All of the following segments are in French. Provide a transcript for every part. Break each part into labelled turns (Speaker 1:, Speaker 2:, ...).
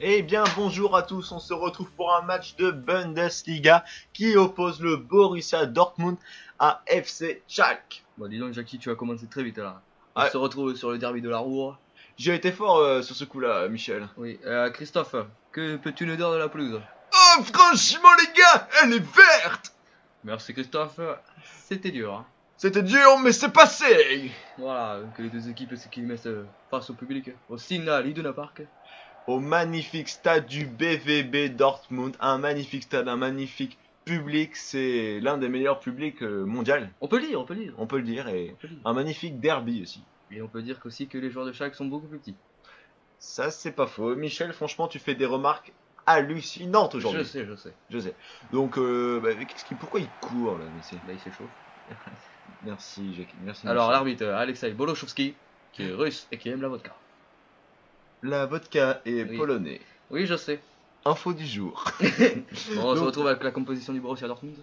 Speaker 1: Eh bien bonjour à tous, on se retrouve pour un match de Bundesliga qui oppose le Borussia Dortmund à FC Schalke.
Speaker 2: Bon, dis donc, Jackie, tu vas commencer très vite là. On
Speaker 1: Ouais.
Speaker 2: se retrouve sur le derby de la Roure.
Speaker 1: J'ai été fort sur ce coup-là, Michel.
Speaker 2: Oui, Christophe, que peux-tu nous dire de la pelouse?
Speaker 1: Oh franchement les gars, elle est verte.
Speaker 2: Merci Christophe, c'était dur. Hein.
Speaker 1: C'était dur mais c'est passé.
Speaker 2: Voilà, que les deux équipes qui mettent face au public, au Signal Iduna Park.
Speaker 1: Au magnifique stade du BVB Dortmund, un magnifique stade, un magnifique public, c'est l'un des meilleurs publics mondiaux,
Speaker 2: On peut lire, on peut lire.
Speaker 1: on peut le dire, et
Speaker 2: On peut lire.
Speaker 1: un magnifique derby aussi.
Speaker 2: Et on peut dire aussi que les joueurs de Schalke sont beaucoup plus petits.
Speaker 1: Ça, c'est pas faux. Michel, franchement, tu fais des remarques hallucinantes aujourd'hui.
Speaker 2: Je sais.
Speaker 1: Je sais. Donc, pourquoi il court là, mais
Speaker 2: Là, il s'échauffe.
Speaker 1: Merci, Jackie. Merci.
Speaker 2: Alors,
Speaker 1: Michel.
Speaker 2: l'arbitre, Alexei Bolochovski, qui est russe et qui aime la vodka.
Speaker 1: La vodka est
Speaker 2: Oui.
Speaker 1: polonais.
Speaker 2: Oui, je sais.
Speaker 1: Info du jour.
Speaker 2: Bon, on se
Speaker 1: Donc-
Speaker 2: retrouve avec la composition du Borussia Dortmund.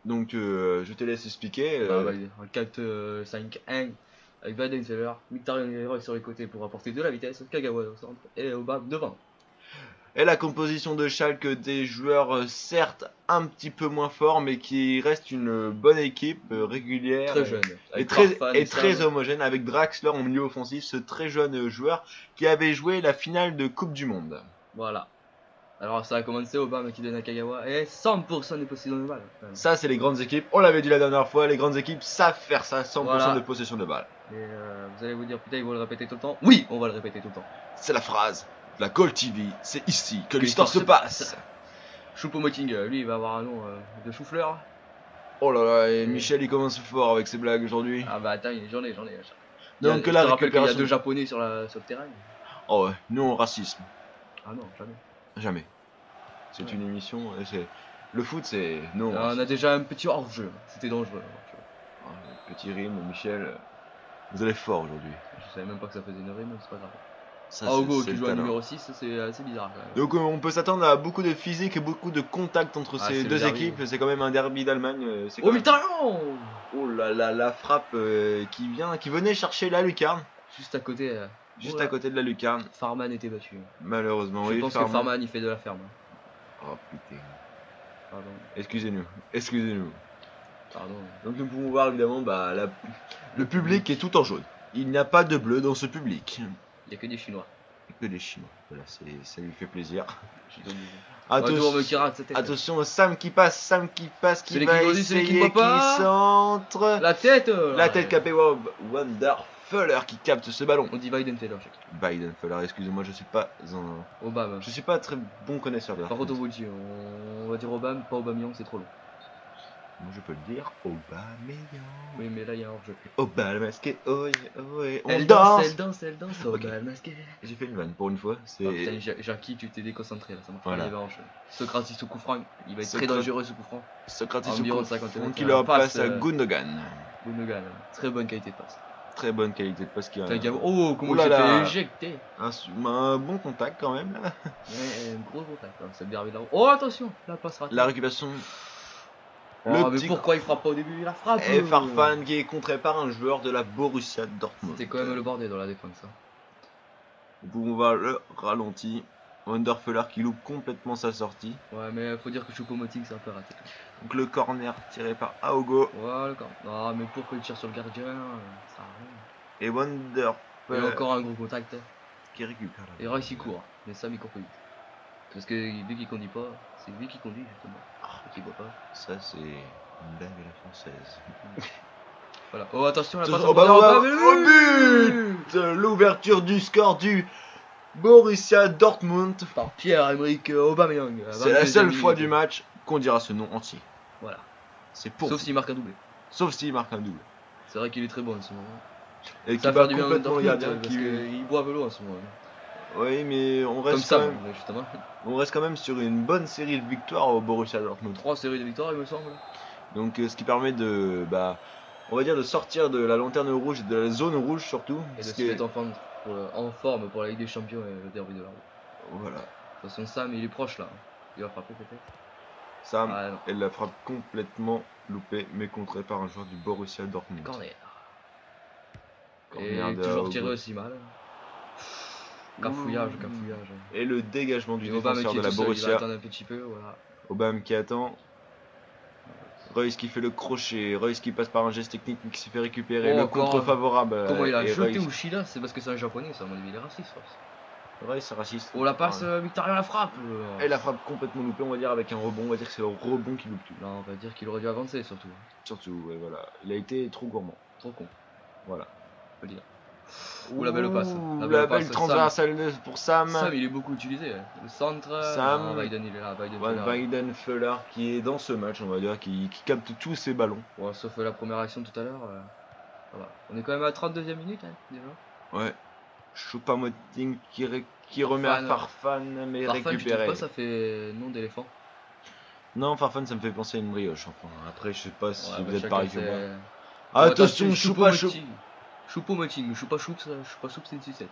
Speaker 1: Donc, je te laisse expliquer.
Speaker 2: Un 4-5-1 avec Weidenfeller, Mkhitaryan et Leroy sur les côtés pour apporter de la vitesse, Kagawa au centre et Aubameyang devant.
Speaker 1: Et la composition de Schalke, des joueurs certes un petit peu moins forts, mais qui reste une bonne équipe régulière.
Speaker 2: Très jeune.
Speaker 1: Et
Speaker 2: Avec
Speaker 1: très,
Speaker 2: Farfan
Speaker 1: et très
Speaker 2: Sam.
Speaker 1: homogène avec Draxler en milieu offensif, ce très jeune joueur qui avait joué la finale de Coupe du Monde.
Speaker 2: Voilà. Alors ça a commencé, Aubameyang qui donne à Kagawa et 100% de possession de balle.
Speaker 1: Ça, c'est les grandes équipes. On l'avait dit la dernière fois, les grandes équipes savent faire ça, 100%
Speaker 2: Voilà.
Speaker 1: de possession de balle.
Speaker 2: Et vous allez vous dire, putain, ils vont le répéter tout le temps. Oui, on va le répéter tout le temps.
Speaker 1: C'est la phrase. La Goal TV, c'est ici que
Speaker 2: l'histoire
Speaker 1: l'histoire se
Speaker 2: se
Speaker 1: passe.
Speaker 2: Choupo-Moting, lui, il va avoir un nom de chou-fleur.
Speaker 1: Oh là là, et Michel, il commence fort avec ses blagues aujourd'hui.
Speaker 2: Ah bah attends, j'en ai.
Speaker 1: Donc
Speaker 2: Je
Speaker 1: la
Speaker 2: te rappelle qu'il y a
Speaker 1: récupération.
Speaker 2: 2 japonais sur le terrain.
Speaker 1: Oh ouais, nous on racisme.
Speaker 2: Ah non, jamais.
Speaker 1: Jamais. C'est
Speaker 2: Ouais.
Speaker 1: une émission. Le foot, c'est. Non.
Speaker 2: On a déjà un petit hors-jeu, c'était dangereux.
Speaker 1: Petit rime, Michel. Vous allez fort aujourd'hui.
Speaker 2: Je savais même pas que ça faisait une rime, mais c'est pas grave.
Speaker 1: Ça,
Speaker 2: Ah, Hugo
Speaker 1: c'est
Speaker 2: qui
Speaker 1: le
Speaker 2: joue à
Speaker 1: talent.
Speaker 2: numéro 6, c'est assez bizarre quand même.
Speaker 1: Donc on peut s'attendre à beaucoup de physique et beaucoup de contact entre
Speaker 2: Ah,
Speaker 1: ces
Speaker 2: c'est le
Speaker 1: deux
Speaker 2: derby.
Speaker 1: équipes. C'est quand même un derby d'Allemagne. C'est quand
Speaker 2: Oh
Speaker 1: même-
Speaker 2: Mkhitaryan
Speaker 1: Oh là là, la frappe qui venait chercher la lucarne,
Speaker 2: Juste à côté,
Speaker 1: juste
Speaker 2: voilà.
Speaker 1: à côté de la lucarne.
Speaker 2: Farman était battu.
Speaker 1: Malheureusement,
Speaker 2: Je
Speaker 1: oui.
Speaker 2: pense que Farman il fait de la ferme.
Speaker 1: Oh putain.
Speaker 2: Pardon,
Speaker 1: Excusez-nous.
Speaker 2: pardon.
Speaker 1: Donc nous pouvons voir évidemment le public est tout en jaune. Il n'y a pas de bleu dans ce public.
Speaker 2: Il y a que des Chinois.
Speaker 1: Que des Chinois. Voilà, ça lui fait plaisir.
Speaker 2: Je donne des-
Speaker 1: Attention,
Speaker 2: me rate sa tête.
Speaker 1: attention, Sam qui passe, qui
Speaker 2: Celui
Speaker 1: va
Speaker 2: qui grandit, celui qui
Speaker 1: essayer,
Speaker 2: ne voit pas.
Speaker 1: qui centre.
Speaker 2: La tête
Speaker 1: La tête capée, Wonderfuller qui capte ce ballon.
Speaker 2: On dit Weidenfeller, je sais.
Speaker 1: Weidenfeller, excusez-moi, je suis
Speaker 2: Obama.
Speaker 1: pas très bon connaisseur de la
Speaker 2: Par contre, on
Speaker 1: France.
Speaker 2: vous le dit, on va dire Obama, pas Aubameyang, c'est trop long.
Speaker 1: Moi je peux le dire, Aubameyang.
Speaker 2: Oui, mais là il y a un hors-jeu.
Speaker 1: Aubameyang masqué, oh yeah, oh yeah. On
Speaker 2: Elle
Speaker 1: danse.
Speaker 2: danse,
Speaker 1: Ok.
Speaker 2: Aubameyang masqué.
Speaker 1: J'ai fait une vanne pour une fois. C'est
Speaker 2: Oh, putain, Jackie, tu t'es déconcentré là, ça m'a fait
Speaker 1: Voilà.
Speaker 2: les hanches. Socrates sous coup franc, il va être très
Speaker 1: Socrates-
Speaker 2: dangereux ce coup franc.
Speaker 1: Socrates
Speaker 2: Environ
Speaker 1: Soukou,
Speaker 2: 50 mètres,
Speaker 1: qui leur
Speaker 2: passe,
Speaker 1: passe à Gundogan.
Speaker 2: Gundogan, très bonne qualité de passe.
Speaker 1: Très bonne qualité de passe qui a
Speaker 2: Putain, Gabo- Oh, comment il
Speaker 1: Ouh là
Speaker 2: s'est fait
Speaker 1: là.
Speaker 2: éjecter.
Speaker 1: un bon contact quand même là.
Speaker 2: Ouais, un gros contact, hein, cette derby là. Oh, attention, la passe ratée.
Speaker 1: La récupération.
Speaker 2: Oh,
Speaker 1: le
Speaker 2: mais
Speaker 1: petit-
Speaker 2: pourquoi il frappe pas au début? La frappe
Speaker 1: Et Farfan qui est contré par un joueur de la Borussia Dortmund.
Speaker 2: C'était quand même le bordel dans la défense. Hein.
Speaker 1: Nous pouvons voir le ralenti. Wonderfuller qui loupe complètement sa sortie.
Speaker 2: Ouais, mais faut dire que Choupo-Moting c'est un peu raté.
Speaker 1: Donc le corner tiré par Aogo.
Speaker 2: Voilà, quand. Non, mais pourquoi il tire sur le gardien? Ça sert à rien.
Speaker 1: Et Wonderfuller
Speaker 2: Il y a encore un gros contact.
Speaker 1: qui récupère.
Speaker 2: Et Rice il court, mais Sam il court plus vite. Parce que vu qu'il conduit pas, c'est lui qui conduit justement. Et qui voit pas.
Speaker 1: Ça c'est une blague à la française.
Speaker 2: Voilà. Oh attention, la passe
Speaker 1: Oh,
Speaker 2: en
Speaker 1: bah,
Speaker 2: profondeur.
Speaker 1: au but L'ouverture du score du Borussia Dortmund.
Speaker 2: Par Pierre-Emerick Aubameyang.
Speaker 1: C'est la seule fois du match qu'on dira ce nom entier.
Speaker 2: Voilà.
Speaker 1: C'est pour.
Speaker 2: Sauf s'il marque un doublé.
Speaker 1: Sauf s'il marque un double.
Speaker 2: C'est vrai qu'il est très bon en ce moment.
Speaker 1: Et qui
Speaker 2: Ça
Speaker 1: bat
Speaker 2: fait du bien
Speaker 1: complètement le gardien.
Speaker 2: parce qu'il boit vélo en ce moment.
Speaker 1: Oui, mais on
Speaker 2: Comme
Speaker 1: reste,
Speaker 2: ça,
Speaker 1: quand même,
Speaker 2: justement.
Speaker 1: on reste quand même sur une bonne série de victoires au Borussia Dortmund.
Speaker 2: 3 séries de victoires, il me semble.
Speaker 1: Donc ce qui permet de, on va dire, de sortir de la lanterne rouge et de la zone rouge surtout.
Speaker 2: Et de
Speaker 1: Ce
Speaker 2: se
Speaker 1: qui est-
Speaker 2: mettre en forme pour la Ligue des Champions et le derby de la roue.
Speaker 1: Voilà.
Speaker 2: De toute façon, Sam il est proche là. Il va frapper peut-être.
Speaker 1: Sam,
Speaker 2: Ah non,
Speaker 1: elle la frappe complètement loupée, mais contrée par un joueur du Borussia Dortmund.
Speaker 2: corner.
Speaker 1: Corner
Speaker 2: Et
Speaker 1: de
Speaker 2: toujours
Speaker 1: Aogo.
Speaker 2: tiré aussi mal. Cafouillage, cafouillage.
Speaker 1: Et le dégagement du
Speaker 2: Et Aubame
Speaker 1: défenseur
Speaker 2: qui
Speaker 1: de
Speaker 2: est
Speaker 1: la
Speaker 2: tout seul, il va
Speaker 1: Borussia.
Speaker 2: attendre un petit peu, voilà.
Speaker 1: Aubame qui attend. Reus qui fait le crochet. Reus qui passe par un geste technique mais qui se fait récupérer.
Speaker 2: Oh,
Speaker 1: Le
Speaker 2: encore.
Speaker 1: contre favorable.
Speaker 2: Comment il a
Speaker 1: et
Speaker 2: jeté
Speaker 1: Reus.
Speaker 2: Ushida? C'est parce que c'est un japonais, ça, à mon avis, il est raciste.
Speaker 1: Reus c'est raciste.
Speaker 2: Oh, la passe,
Speaker 1: Ouais.
Speaker 2: Mkhitaryan la frappe.
Speaker 1: Et la frappe complètement loupée, on va dire, avec un rebond. On va dire que c'est le rebond qui loupe tout.
Speaker 2: Là, on va dire qu'il aurait dû avancer, surtout.
Speaker 1: Surtout, ouais, voilà. Il a été trop gourmand.
Speaker 2: Trop con,
Speaker 1: Voilà.
Speaker 2: on peut dire. Ouh, la belle passe.
Speaker 1: La
Speaker 2: belle
Speaker 1: belle
Speaker 2: passe,
Speaker 1: transversale pour Sam.
Speaker 2: Sam, il est beaucoup utilisé. Hein. Le centre.
Speaker 1: Sam.
Speaker 2: Non, Weiden, il est là. Weiden,
Speaker 1: Van
Speaker 2: il est là.
Speaker 1: Weidenfeller qui est dans ce match, on va dire, qui capte tous ses ballons.
Speaker 2: Bon, sauf la première action tout à l'heure. Ça va. On est quand même à 32e minute, hein, déjà.
Speaker 1: Ouais. Choupo-Moting qui remet à Farfan, mais
Speaker 2: Farfan, tu trouves
Speaker 1: récupéré.
Speaker 2: pas ça fait nom d'éléphant?
Speaker 1: Non, Farfan, ça me fait penser à une brioche. Enfin, après, je sais pas si
Speaker 2: Ouais,
Speaker 1: vous
Speaker 2: bah,
Speaker 1: êtes pareil que
Speaker 2: chacun
Speaker 1: moi.
Speaker 2: sait.
Speaker 1: Attention, Choupa-Choup.
Speaker 2: Choupo-Moting, Choupa-Choups, c'est une sucette.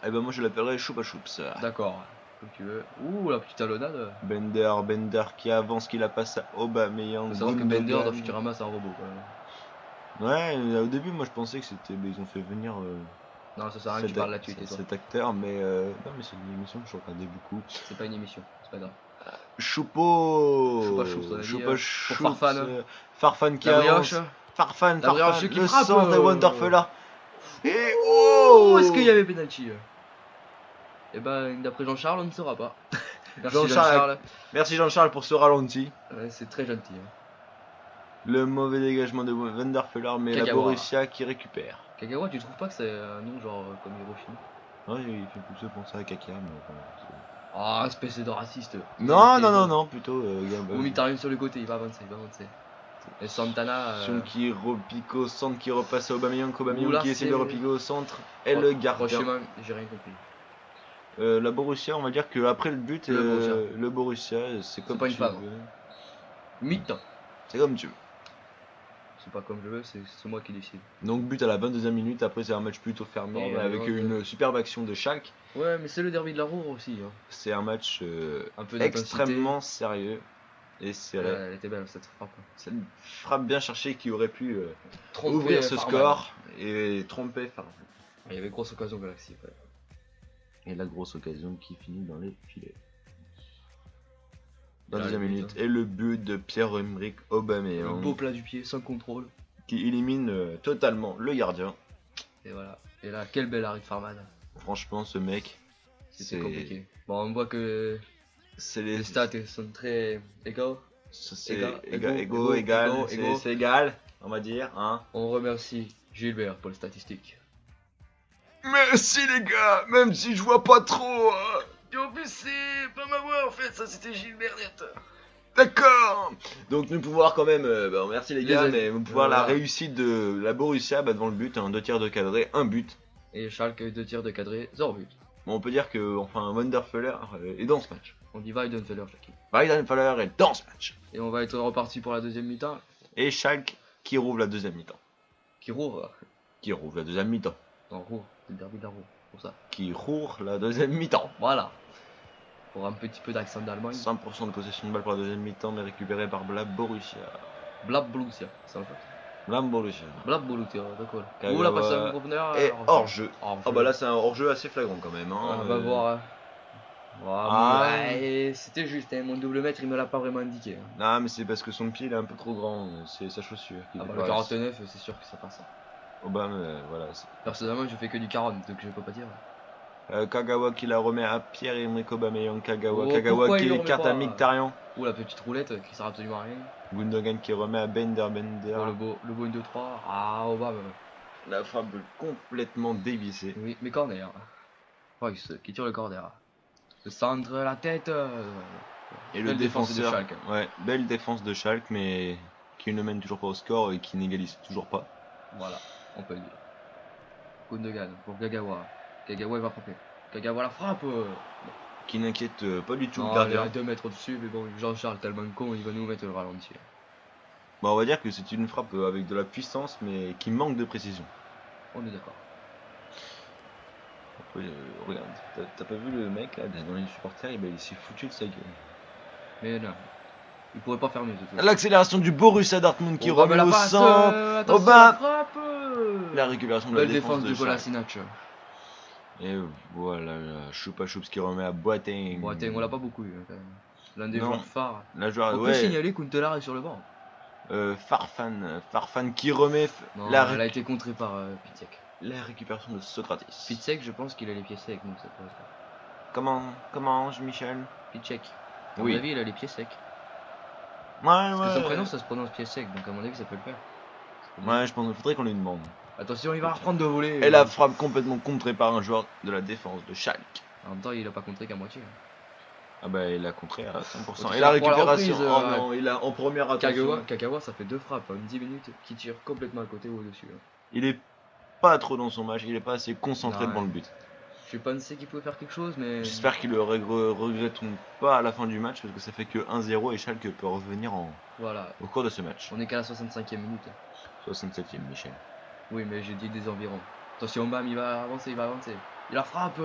Speaker 1: Eh ben, moi, je l'appellerais Choupa-Choups.
Speaker 2: D'accord, comme tu veux. Ouh, la petite talonnade.
Speaker 1: Bender qui avance, qui la passe à Aubameyang.
Speaker 2: Faut savoir que Bender
Speaker 1: Gundogan.
Speaker 2: dans Futurama, c'est un robot, quand même.
Speaker 1: Ouais, au début, moi, je pensais que c'était. Mais ils ont fait venir.
Speaker 2: Non, ça sert à rien que tu parles là-dessus, tais-toi.
Speaker 1: Cet acteur, mais. Non, mais c'est une émission que je regardais beaucoup.
Speaker 2: C'est pas une émission, c'est pas grave.
Speaker 1: Choupo.
Speaker 2: Choupa-Choups, on a dit,
Speaker 1: Choupa-Choups,
Speaker 2: pour Farfan.
Speaker 1: Farfan qui
Speaker 2: La
Speaker 1: avance.
Speaker 2: brioche.
Speaker 1: Farfan,
Speaker 2: La brioche qui
Speaker 1: le
Speaker 2: frappe,
Speaker 1: centre de Wonderfeller. Et
Speaker 2: Oh,
Speaker 1: oh,
Speaker 2: est-ce qu'il y avait pénalty? Eh ben, d'après Jean-Charles, on ne saura pas. Merci
Speaker 1: Jean-Charles.
Speaker 2: Jean-Charles.
Speaker 1: Merci Jean-Charles pour ce ralenti.
Speaker 2: Ouais, c'est très gentil. Hein.
Speaker 1: Le mauvais dégagement de Wonderfeller, mais la
Speaker 2: Kagawa.
Speaker 1: Borussia qui récupère.
Speaker 2: Kagawa, tu trouves pas que c'est un nom genre comme Hiroshima?
Speaker 1: Ouais, il fait plus penser à Kaka, mais enfin,
Speaker 2: Ah, espèce de raciste.
Speaker 1: non, plutôt.
Speaker 2: Ou Mkhitaryan sur le côté, il va avancer, Et Santana.
Speaker 1: Sion qui repique au centre, qui repasse à Aubameyang,
Speaker 2: Oula,
Speaker 1: qui essaie de
Speaker 2: c'est-
Speaker 1: repiquer au centre, et le gardien.
Speaker 2: Franchement, j'ai rien compris.
Speaker 1: La Borussia, on va dire qu'après le but, le Borussia, c'est comme
Speaker 2: pas une
Speaker 1: tu
Speaker 2: femme.
Speaker 1: veux.
Speaker 2: Mi-temps.
Speaker 1: C'est comme tu veux.
Speaker 2: C'est pas comme je veux, c'est moi qui décide.
Speaker 1: Donc but à la 22e minute, après c'est un match plutôt fermé,
Speaker 2: Oh, bah,
Speaker 1: avec
Speaker 2: ouais,
Speaker 1: une superbe action de Schalke.
Speaker 2: Ouais, mais c'est le derby de la Roure aussi. Hein.
Speaker 1: C'est un match
Speaker 2: Un peu d'intensité.
Speaker 1: extrêmement sérieux. Et c'est
Speaker 2: Ouais, elle était belle cette frappe.
Speaker 1: cette frappe bien cherchée qui aurait pu
Speaker 2: Tromper
Speaker 1: ouvrir ce
Speaker 2: Farman.
Speaker 1: score et tromper Farman.
Speaker 2: Il y avait grosse occasion Galaxy. Ouais.
Speaker 1: Et la grosse occasion qui finit dans les filets. Dans la
Speaker 2: Là,
Speaker 1: deuxième
Speaker 2: le but,
Speaker 1: minute. Et le but de Pierre-Emerick
Speaker 2: Un
Speaker 1: Aubameyang
Speaker 2: beau plat du pied, sans contrôle.
Speaker 1: qui élimine totalement le gardien.
Speaker 2: Et voilà. Et là, quel bel arrêt de Farman.
Speaker 1: Franchement, ce mec,
Speaker 2: C'était compliqué. Bon, on voit que
Speaker 1: c'est
Speaker 2: les stats sont très égaux.
Speaker 1: c'est
Speaker 2: Égaux,
Speaker 1: égal,
Speaker 2: égaux.
Speaker 1: c'est égal, on va dire, hein.
Speaker 2: On remercie Gilbert pour les statistiques.
Speaker 1: Merci les gars, même si je vois pas trop. Et en plus c'est pas ma voix en fait, ça c'était Gilbert net. D'accord. Donc nous pouvons voir quand même, merci les gars, mais nous pouvons voir la
Speaker 2: Voilà.
Speaker 1: réussite de la Borussia devant le but, 2 tirs de cadré, 1 but.
Speaker 2: Et Schalke, 2 tirs de cadré, 0 but.
Speaker 1: Bon, on peut dire que enfin Wonderfeller est dans ce match.
Speaker 2: On dit Weidenfeller, Schalke.
Speaker 1: Weidenfeller est dans ce match.
Speaker 2: Et on va être reparti pour la deuxième mi-temps.
Speaker 1: Et Schalke qui rouvre la deuxième mi-temps.
Speaker 2: Qui rouvre.
Speaker 1: Qui rouvre la deuxième mi-temps.
Speaker 2: Non, rouvre. C'est le derby de la roue. Pour ça.
Speaker 1: Qui rouvre la deuxième mi-temps.
Speaker 2: Voilà. Pour un petit peu d'accent d'Allemagne.
Speaker 1: 100% de possession de balle pour la deuxième mi-temps, mais récupéré par la Borussia.
Speaker 2: Blab Borussia. C'est en fait.
Speaker 1: La Borussia.
Speaker 2: Blab Borussia, d'accord.
Speaker 1: Kagawa
Speaker 2: Où la passe à revenir.
Speaker 1: Et hors-jeu.
Speaker 2: Hors-jeu.
Speaker 1: Ah bah là c'est un hors-jeu assez flagrant quand même. Hein.
Speaker 2: On va voir. Hein.
Speaker 1: Ah.
Speaker 2: Ouais, c'était juste, hein, mon double mètre il me l'a pas vraiment indiqué. Hein.
Speaker 1: Non mais c'est parce que son pied il est un peu trop grand, c'est sa chaussure qui
Speaker 2: Ah bah, le
Speaker 1: dépasse.
Speaker 2: 49, c'est sûr que ça passe.
Speaker 1: Obama, voilà.
Speaker 2: Personnellement, je fais que du 40, donc je peux pas dire.
Speaker 1: Kagawa qui la remet à Pierre-Emerick Aubameyang. Kagawa,
Speaker 2: Oh,
Speaker 1: Kagawa
Speaker 2: pourquoi
Speaker 1: qui
Speaker 2: il le
Speaker 1: écarte
Speaker 2: remet
Speaker 1: à
Speaker 2: pas
Speaker 1: Mkhitaryan.
Speaker 2: Ou la petite roulette qui sert absolument à rien.
Speaker 1: Gundogan qui remet à Bender.
Speaker 2: Oh, le beau 1, 2, 3. Ah, Obama.
Speaker 1: La frappe complètement dévissée.
Speaker 2: Oui, mais corner. Royce qui tire le corner. Le centre, la tête.
Speaker 1: Et le
Speaker 2: Belle défense de
Speaker 1: défenseur,
Speaker 2: Schalke.
Speaker 1: ouais, belle défense de Schalke, mais qui ne mène toujours pas au score et qui n'égalise toujours pas.
Speaker 2: Voilà, on peut le dire. Gundogan pour Kagawa. Kagawa il va frapper. Kagawa la frappe.
Speaker 1: Qui n'inquiète pas du tout
Speaker 2: Non,
Speaker 1: le
Speaker 2: il est
Speaker 1: gardien.
Speaker 2: à 2 mètres au-dessus, mais bon, Jean-Charles tellement con, il va nous mettre le ralenti.
Speaker 1: Bon, on va dire que c'est une frappe avec de la puissance, mais qui manque de précision.
Speaker 2: On est d'accord.
Speaker 1: Après, regarde, t'as pas vu le mec là dans les supporters, il s'est foutu de sa gueule.
Speaker 2: Mais non, il pourrait pas faire mieux de toute façon.
Speaker 1: L'accélération du Borussia Dortmund qui
Speaker 2: On va
Speaker 1: remet
Speaker 2: la
Speaker 1: au
Speaker 2: passe,
Speaker 1: centre.
Speaker 2: attention,
Speaker 1: Aubame.
Speaker 2: la frappe.
Speaker 1: La récupération de la
Speaker 2: Belle
Speaker 1: défense
Speaker 2: défense
Speaker 1: de
Speaker 2: de
Speaker 1: Schalke.
Speaker 2: Kolasinac.
Speaker 1: Et voilà, Choupa Choups qui remet à Boateng.
Speaker 2: Boateng, on l'a pas beaucoup eu, hein, quand même. L'un des
Speaker 1: Non.
Speaker 2: joueurs phares.
Speaker 1: La joueur,
Speaker 2: On peut
Speaker 1: ouais,
Speaker 2: signaler Kuntelar est sur le banc.
Speaker 1: Farfan qui remet
Speaker 2: Non,
Speaker 1: la,
Speaker 2: elle a été contrée par Pitek.
Speaker 1: la récupération de Socrates.
Speaker 2: Pitek, je pense qu'il a les pieds secs, donc ça peut être.
Speaker 1: Comment, Michel?
Speaker 2: Pitek. À mon
Speaker 1: Oui.
Speaker 2: avis, il a les pieds secs.
Speaker 1: Ouais,
Speaker 2: Parce que son
Speaker 1: ouais.
Speaker 2: prénom, ça se prononce pied sec, donc à mon avis, ça peut le faire.
Speaker 1: Ouais, je pense qu'il faudrait qu'on lui demande.
Speaker 2: Attention, il va reprendre de voler.
Speaker 1: Et la frappe complètement contrée par un joueur de la défense de Schalke.
Speaker 2: En même temps, il a pas contré qu'à moitié.
Speaker 1: Ah bah il a contré à 100%.
Speaker 2: Faut
Speaker 1: Et la
Speaker 2: faire pour la
Speaker 1: récupération,
Speaker 2: reprise,
Speaker 1: oh non, il a en première attention.
Speaker 2: Kagawa, ça fait 2 frappes en 10 minutes qui tire complètement à côté ou au-dessus.
Speaker 1: Il est pas trop dans son match, il est pas assez concentré
Speaker 2: Non,
Speaker 1: devant
Speaker 2: ouais.
Speaker 1: le but.
Speaker 2: Je pensais qu'il pouvait faire quelque chose, mais.
Speaker 1: J'espère qu'ils le regretteront pas à la fin du match parce que ça fait que 1-0 et Schalke peut revenir
Speaker 2: Voilà.
Speaker 1: au cours de ce match.
Speaker 2: On est qu'à la 65e minute.
Speaker 1: 67ème, Michel.
Speaker 2: Oui, mais j'ai dit des environs. Attention, Bam, il va avancer. Il la frappe.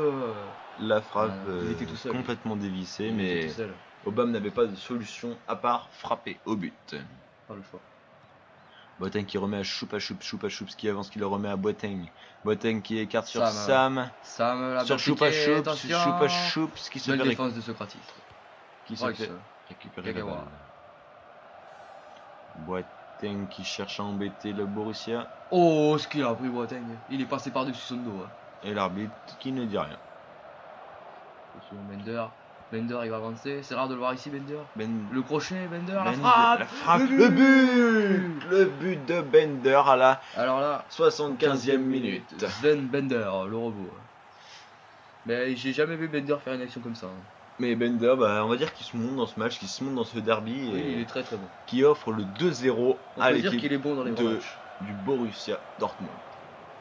Speaker 1: La frappe
Speaker 2: Il était tout seul.
Speaker 1: complètement dévissée,
Speaker 2: Il était
Speaker 1: mais
Speaker 2: tout seul.
Speaker 1: Obama n'avait pas de solution à part frapper au but.
Speaker 2: Pas le choix.
Speaker 1: Boateng qui remet à Choupa Choups qui avance, qui le remet à Boateng. Boateng qui écarte sur
Speaker 2: Sam,
Speaker 1: Sam.
Speaker 2: la
Speaker 1: Sur Choupa Choups qui se
Speaker 2: Belle
Speaker 1: fait
Speaker 2: défense de Socrates.
Speaker 1: qui se
Speaker 2: Royce,
Speaker 1: fait récupérer la
Speaker 2: Kagawa.
Speaker 1: balle. Boateng qui cherche à embêter le Borussia
Speaker 2: Oh, ce qu'il a pris Boateng. Il est passé par-dessus son dos. Hein.
Speaker 1: et l'arbitre qui ne dit rien.
Speaker 2: Attention, Bender. Bender, il va avancer. C'est rare de le voir ici, Bender.
Speaker 1: Ben-
Speaker 2: Le crochet, Bender, la
Speaker 1: Bender,
Speaker 2: frappe.
Speaker 1: la frappe, le but de Bender à la
Speaker 2: Alors là,
Speaker 1: 75e minute.
Speaker 2: Bender, le robot. Mais j'ai jamais vu Bender faire une action comme ça. Hein.
Speaker 1: Mais Bender, bah, on va dire qu'il se monte dans ce match, qu'il se monte dans ce derby
Speaker 2: Oui,
Speaker 1: et
Speaker 2: il est très très bon.
Speaker 1: qui offre le 2-0
Speaker 2: On
Speaker 1: à
Speaker 2: peut dire
Speaker 1: l'équipe
Speaker 2: qu'il est bon dans les gros
Speaker 1: de-
Speaker 2: matchs.
Speaker 1: du Borussia Dortmund.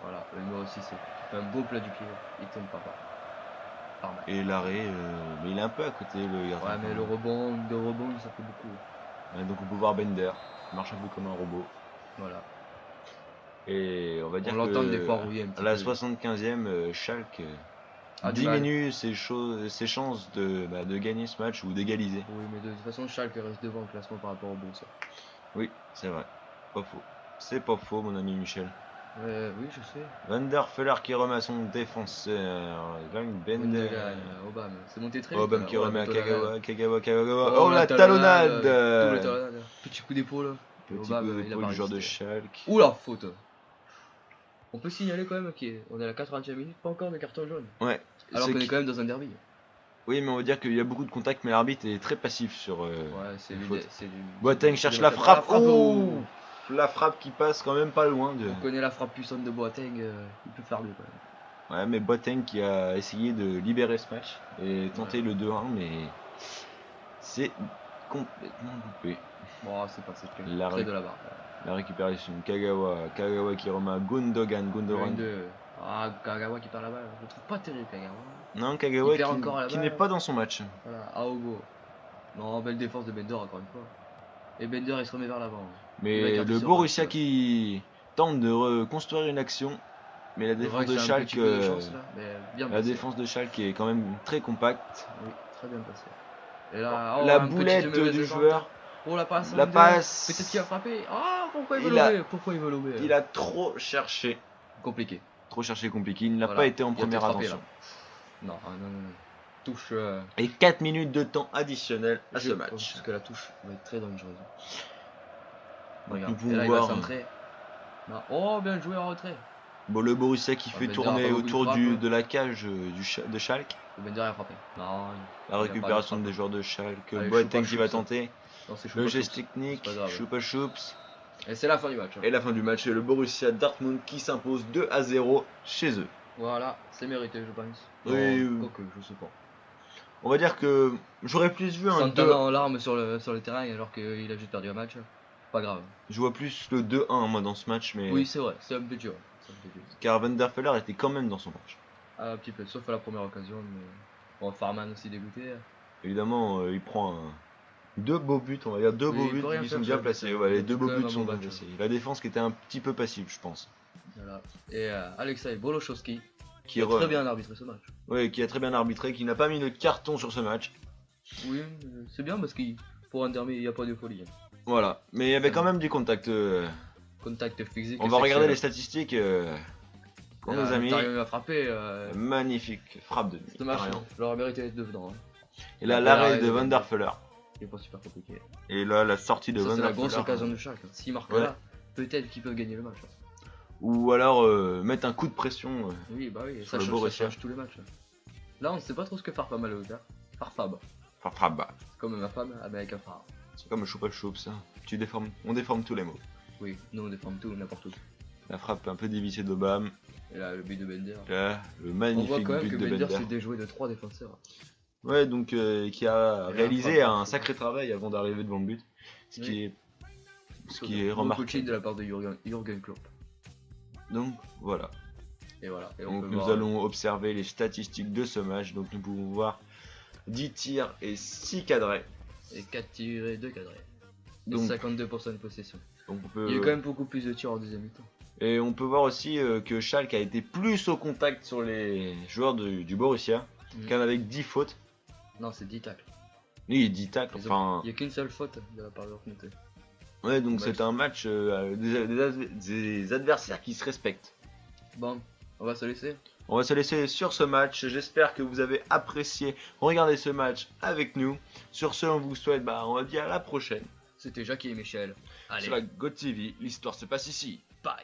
Speaker 2: Voilà, le numéro 6, c'est un beau plat du pied. Il tombe pas. Pas mal.
Speaker 1: Et l'arrêt, mais il est un peu à côté le gardien.
Speaker 2: Ouais, mais le rebond, ça fait beaucoup.
Speaker 1: Ouais, donc on peut voir Bender, il marche un peu comme un robot.
Speaker 2: Voilà.
Speaker 1: Et on va dire
Speaker 2: l'entend
Speaker 1: que
Speaker 2: des fois rouiller un petit
Speaker 1: à la
Speaker 2: peu.
Speaker 1: 75e, Schalke
Speaker 2: A du mal.
Speaker 1: diminue ses chances de gagner ce match ou d'égaliser.
Speaker 2: Oui, mais de toute façon, Schalke reste devant le classement par rapport au Borussia.
Speaker 1: Oui, c'est vrai. Pas faux. C'est pas faux, mon ami Michel.
Speaker 2: Oui, je sais.
Speaker 1: Van der Feller qui remet à son défenseur. Bender.
Speaker 2: Gundogan, Obama. C'est monté très vite.
Speaker 1: Obama
Speaker 2: là.
Speaker 1: qui
Speaker 2: Oh, la
Speaker 1: remet à
Speaker 2: talonnade.
Speaker 1: Kagawa.
Speaker 2: Oh,
Speaker 1: La talonnade.
Speaker 2: Double talonnade. Petit coup d'épaule.
Speaker 1: Petit
Speaker 2: Obama,
Speaker 1: coup
Speaker 2: il a
Speaker 1: d'épaule
Speaker 2: pas
Speaker 1: du joueur de
Speaker 2: résisté.
Speaker 1: Schalke.
Speaker 2: Oula, faute. On peut signaler quand même qu'on est à la 80e minute, pas encore de carton jaune.
Speaker 1: Ouais.
Speaker 2: Alors
Speaker 1: c'est
Speaker 2: qu'on est
Speaker 1: qui-
Speaker 2: quand même dans un derby.
Speaker 1: Oui, mais on va dire qu'il y a beaucoup de contacts, mais l'arbitre est très passif sur.
Speaker 2: Ouais, c'est
Speaker 1: une
Speaker 2: du.
Speaker 1: faute.
Speaker 2: c'est du-
Speaker 1: Boateng
Speaker 2: c'est
Speaker 1: cherche
Speaker 2: du-
Speaker 1: la frappe.
Speaker 2: Oh.
Speaker 1: Ouh, la frappe qui passe quand même pas loin de.
Speaker 2: On connaît la frappe puissante de Boateng, il peut faire mieux quand même.
Speaker 1: Ouais, mais Boateng qui a essayé de libérer ce match et tenter le 2-1, mais c'est complètement coupé.
Speaker 2: Bon, c'est passé
Speaker 1: La
Speaker 2: près
Speaker 1: ré-
Speaker 2: de la barre.
Speaker 1: La récupération de Kagawa qui remet à Gundogan.
Speaker 2: Ah, Kagawa qui perd la balle. Je le trouve pas terrible, Kagawa.
Speaker 1: Non, Kagawa
Speaker 2: Il perd encore la
Speaker 1: qui
Speaker 2: balle.
Speaker 1: n'est pas dans son match.
Speaker 2: Voilà, Aogo. Non, belle défense de Bender encore une fois. Et Bender il se remet vers l'avant. Il va
Speaker 1: Mais
Speaker 2: écarter
Speaker 1: le
Speaker 2: sur
Speaker 1: Borussia
Speaker 2: Royce.
Speaker 1: qui tente de reconstruire une action, mais la défense
Speaker 2: Royce
Speaker 1: de
Speaker 2: a un
Speaker 1: Schalke,
Speaker 2: petit peu de chance, là, mais bien
Speaker 1: la
Speaker 2: passé.
Speaker 1: défense de Schalke est quand même très compacte.
Speaker 2: Oui, très bien passé. Et là,
Speaker 1: La
Speaker 2: une petite
Speaker 1: boulette
Speaker 2: mauvaise
Speaker 1: du
Speaker 2: descente.
Speaker 1: joueur,
Speaker 2: Oh la passe.
Speaker 1: la
Speaker 2: Bender.
Speaker 1: passe.
Speaker 2: Peut-être qu'il a frappé. Ah, pourquoi il veut
Speaker 1: Il a-
Speaker 2: lober Pourquoi il veut lober
Speaker 1: il a trop cherché.
Speaker 2: Compliqué.
Speaker 1: Compliqué, il n'a
Speaker 2: Voilà.
Speaker 1: pas été en
Speaker 2: Il a
Speaker 1: première
Speaker 2: peut-être frappé,
Speaker 1: attention.
Speaker 2: là. Non. Touche.
Speaker 1: Et 4 minutes de temps additionnel à ce
Speaker 2: je
Speaker 1: match.
Speaker 2: pense que la touche va être très dangereuse.
Speaker 1: Donc
Speaker 2: Regarde.
Speaker 1: nous pouvons
Speaker 2: Et là, il
Speaker 1: voir
Speaker 2: va centrer. Non. Oh, bien joué en retrait.
Speaker 1: bon, le Borussia qui
Speaker 2: Ah,
Speaker 1: fait
Speaker 2: Bender
Speaker 1: tourner
Speaker 2: a pas beaucoup de
Speaker 1: autour
Speaker 2: frappe, hein.
Speaker 1: de la cage de Schalke.
Speaker 2: Le Bender a frappé. Non.
Speaker 1: La
Speaker 2: Il a
Speaker 1: récupération
Speaker 2: pas de
Speaker 1: des joueurs de Schalke.
Speaker 2: Allez,
Speaker 1: Boateng
Speaker 2: Choupa
Speaker 1: qui va
Speaker 2: Choups.
Speaker 1: tenter.
Speaker 2: Non, c'est
Speaker 1: Le
Speaker 2: Choupa
Speaker 1: geste
Speaker 2: Choups.
Speaker 1: technique.
Speaker 2: C'est pas grave.
Speaker 1: Choupa Choups.
Speaker 2: Et c'est la fin du match. Hein.
Speaker 1: Et la fin du match, le Borussia Dortmund qui s'impose 2-0 chez eux.
Speaker 2: Voilà, c'est mérité, je pense.
Speaker 1: Oui,
Speaker 2: Non,
Speaker 1: oui.
Speaker 2: quoique, je sais pas.
Speaker 1: On va dire que j'aurais plus vu un 2.
Speaker 2: Santana en larmes sur le terrain alors qu'il a juste perdu un match. Pas grave.
Speaker 1: Je vois plus le 2-1 moi dans ce match, mais
Speaker 2: Oui, c'est vrai, c'est un peu dur. C'est un peu dur.
Speaker 1: car Van der Feller était quand même dans son match.
Speaker 2: Un petit peu, sauf à la première occasion. Mais... Bon, Farman aussi dégoûté.
Speaker 1: Évidemment, il prend deux beaux buts, on va dire deux
Speaker 2: Oui,
Speaker 1: beaux
Speaker 2: il
Speaker 1: buts
Speaker 2: peut rien
Speaker 1: qui
Speaker 2: faire
Speaker 1: sont
Speaker 2: sur
Speaker 1: bien
Speaker 2: le
Speaker 1: placés.
Speaker 2: but,
Speaker 1: Ouais, les
Speaker 2: c'est
Speaker 1: deux beaux
Speaker 2: quand même
Speaker 1: buts
Speaker 2: un
Speaker 1: sont
Speaker 2: bon
Speaker 1: bien
Speaker 2: match.
Speaker 1: placés. La défense qui était un petit peu passive, je pense.
Speaker 2: Voilà. Et Alexei Bolochowski,
Speaker 1: Qui,
Speaker 2: a très bien arbitré ce match.
Speaker 1: Ouais, qui a très bien arbitré, qui n'a pas mis de carton sur ce match.
Speaker 2: Oui, c'est bien parce que pour un derby, il n'y a pas de folie. Hein.
Speaker 1: Voilà, mais il y avait quand même du contact.
Speaker 2: Contact physique.
Speaker 1: On
Speaker 2: et
Speaker 1: va regarder les
Speaker 2: sexuel.
Speaker 1: statistiques. pour nos amis.
Speaker 2: Mkhitaryan a frappé.
Speaker 1: Magnifique frappe de
Speaker 2: C'est dommage,
Speaker 1: Mkhitaryan.
Speaker 2: j'aurais mérité d'être dedans. Hein.
Speaker 1: Et là, l'arrêt de Van der Fuller.
Speaker 2: C'est pas super compliqué.
Speaker 1: Et là, la sortie de
Speaker 2: Ça,
Speaker 1: Van
Speaker 2: c'est la
Speaker 1: der
Speaker 2: grosse
Speaker 1: Fuller.
Speaker 2: occasion de chaque. S'ils marquent
Speaker 1: Ouais.
Speaker 2: là, peut-être qu'ils peuvent gagner le match.
Speaker 1: Ou alors mettre un coup de pression.
Speaker 2: Oui, bah oui,
Speaker 1: Sur
Speaker 2: ça
Speaker 1: le
Speaker 2: change,
Speaker 1: Borussia.
Speaker 2: tous les matchs. Là, on ne sait pas trop ce que faire pas mal au gars. Farfab,
Speaker 1: Enfin, frappe bas.
Speaker 2: comme ma femme avec un phare.
Speaker 1: C'est comme le choupa choup ça. On déforme tous les mots.
Speaker 2: Oui, nous on déforme tout, n'importe où.
Speaker 1: La frappe un peu dévissée d'Obama.
Speaker 2: Et là, le but de Bender.
Speaker 1: Là, le
Speaker 2: On
Speaker 1: magnifique
Speaker 2: voit quand même
Speaker 1: but
Speaker 2: que
Speaker 1: de
Speaker 2: Bender
Speaker 1: Bender.
Speaker 2: s'est déjoué de 3 défenseurs.
Speaker 1: Ouais, donc qui a
Speaker 2: Et
Speaker 1: réalisé
Speaker 2: un
Speaker 1: un
Speaker 2: frappe.
Speaker 1: sacré travail avant d'arriver devant le but. Ce
Speaker 2: Oui.
Speaker 1: qui est, ce qui est
Speaker 2: Beau
Speaker 1: remarquable.
Speaker 2: coaching de la part de Jürgen Klopp.
Speaker 1: Donc voilà.
Speaker 2: Et voilà. Et on
Speaker 1: Donc
Speaker 2: peut
Speaker 1: nous
Speaker 2: voir,
Speaker 1: allons observer les statistiques de ce match. Donc nous pouvons voir 10 tirs et 6 cadrés.
Speaker 2: Et 4 tirs et 2 cadrés. Et
Speaker 1: Donc,
Speaker 2: 52% de possession.
Speaker 1: donc on peut,
Speaker 2: Il y a eu quand même beaucoup plus de tirs en deuxième mi-temps.
Speaker 1: et on peut voir aussi que Schalke a été plus au contact sur les joueurs du Borussia.
Speaker 2: Mhm.
Speaker 1: Qu'un avec 10 fautes.
Speaker 2: Non, c'est 10 tacles.
Speaker 1: Oui, 10 tacles.
Speaker 2: Ils ont-
Speaker 1: Enfin,
Speaker 2: Il n'y a qu'une seule faute de la part de leur comité.
Speaker 1: ouais, donc
Speaker 2: Ouais.
Speaker 1: c'est un match des adversaires qui se respectent.
Speaker 2: Bon, on va se laisser.
Speaker 1: On va se laisser sur ce match. J'espère que vous avez apprécié regarder ce match avec nous. Sur ce, on vous souhaite, on va dire à la prochaine.
Speaker 2: C'était Jackie et Michel. Allez,
Speaker 1: Sur la GoTV, l'histoire se passe ici.
Speaker 2: bye.